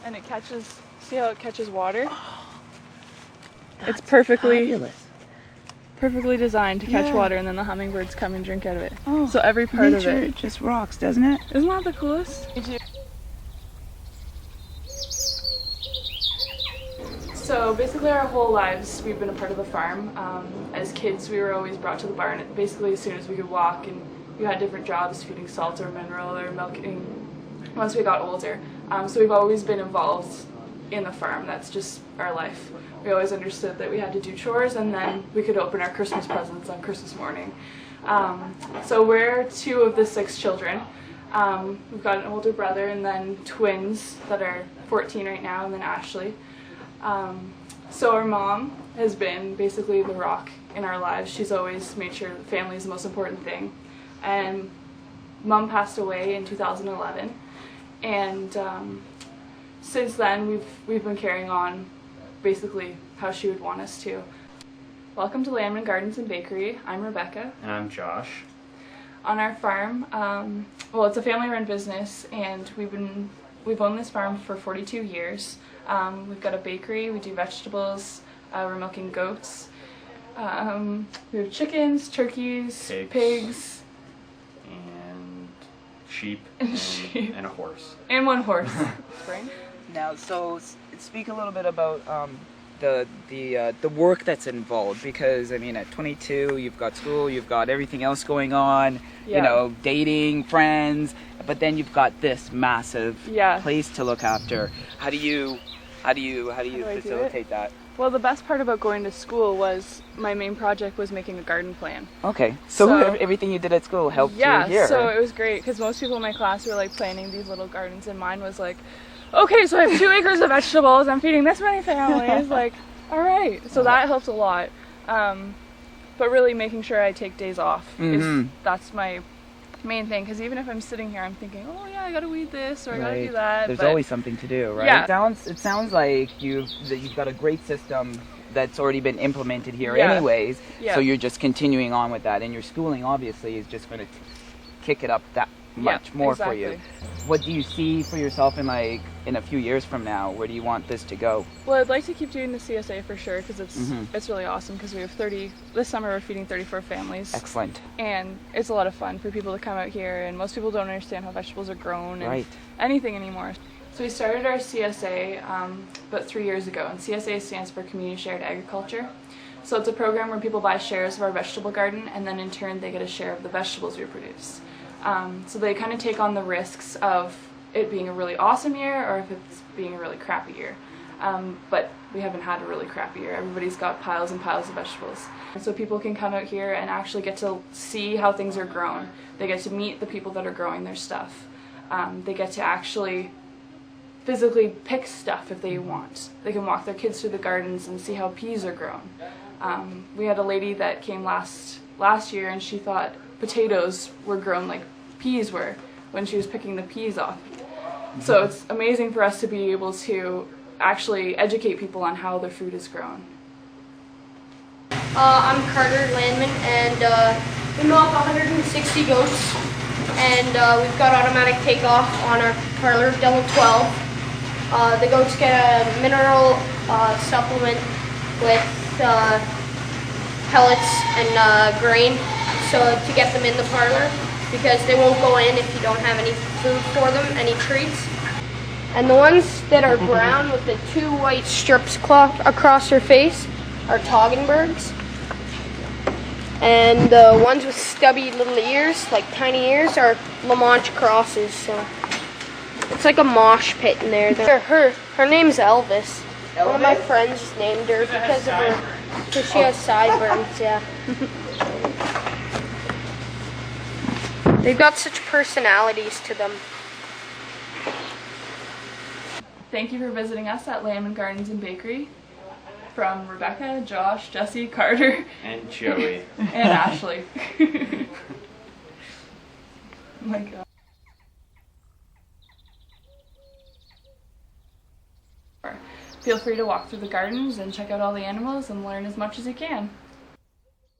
and it catches, see how it catches water? It's perfectly designed to catch water, and then the hummingbirds come and drink out of it. Oh, so every part of nature it just rocks, doesn't it? Isn't that the coolest? So basically our whole lives we've been a part of the farm. As kids we were always brought to the barn basically as soon as we could walk, and we had different jobs, feeding salt or mineral or milking once we got older. So we've always been involved in the farm. That's just our life. We always understood that we had to do chores and then we could open our Christmas presents on Christmas morning. So we're 2 of the 6 children. We've got an older brother and then twins that are 14 right now, and then Ashley. So our mom has been basically the rock in our lives. She's always made sure family is the most important thing. And Mom passed away in 2011, and since then we've been carrying on basically how she would want us to. Welcome to Landman Gardens and Bakery. I'm Rebecca. And I'm Josh. On our farm, well, it's a family-run business, and we've owned this farm for 42 years. We've got a bakery, we do vegetables, we're milking goats, we have chickens, turkeys, pigs and sheep, sheep. And a horse. And 1 horse. Now, so speak a little bit about the work that's involved, because I mean at 22 you've got school, you've got everything else going on, you know, dating, friends, but then you've got this massive place to look after. How do you facilitate that? Well, the best part about going to school was my main project was making a garden plan. Okay, so everything you did at school helped you here. Yeah, so it was great because most people in my class were like planning these little gardens, and mine was like, okay, so I have 2 acres of vegetables, I'm feeding this many families, like, all right. So that helped a lot. But really making sure I take days off, that's my main thing, because even if I'm sitting here I'm thinking, oh yeah, I gotta weed this or I gotta do that. There's always something to do, right? Yeah. It sounds like you've got a great system that's already been implemented here anyways, so you're just continuing on with that, and your schooling obviously is just going to kick it up that much more for you. What do you see for yourself in a few years from now? Where do you want this to go? Well, I'd like to keep doing the CSA for sure, because it's really awesome, because we have this summer we're feeding 34 families. Excellent. And it's a lot of fun for people to come out here, and most people don't understand how vegetables are grown and anything anymore. So we started our CSA about 3 years ago, and CSA stands for Community Shared Agriculture. So it's a program where people buy shares of our vegetable garden, and then in turn they get a share of the vegetables we produce. So they kind of take on the risks of it being a really awesome year or if it's being a really crappy year. But we haven't had a really crappy year. Everybody's got piles and piles of vegetables. And so people can come out here and actually get to see how things are grown. They get to meet the people that are growing their stuff. They get to actually physically pick stuff if they want. They can walk their kids through the gardens and see how peas are grown. We had a lady that came last year, and she thought potatoes were grown like peas were when she was picking the peas off. So it's amazing for us to be able to actually educate people on how their food is grown. I'm Carter Landman, and we milk 160 goats, and we've got automatic takeoff on our parlor, Delta 12. The goats get a mineral supplement with pellets and grain, so to get them in the parlor, because they won't go in if you don't have any food for them, any treats. And the ones that are brown with the 2 white strips across their face are Toggenburgs. And the ones with stubby little ears, like tiny ears, are La Manche crosses. So it's like a mosh pit in there. Her name's Elvis. One of my friends named her because she has sideburns, yeah. They've got such personalities to them. Thank you for visiting us at Landman Gardens and Bakery. From Rebecca, Josh, Jesse, Carter, and Joey, and Ashley. Oh my God. Feel free to walk through the gardens and check out all the animals and learn as much as you can.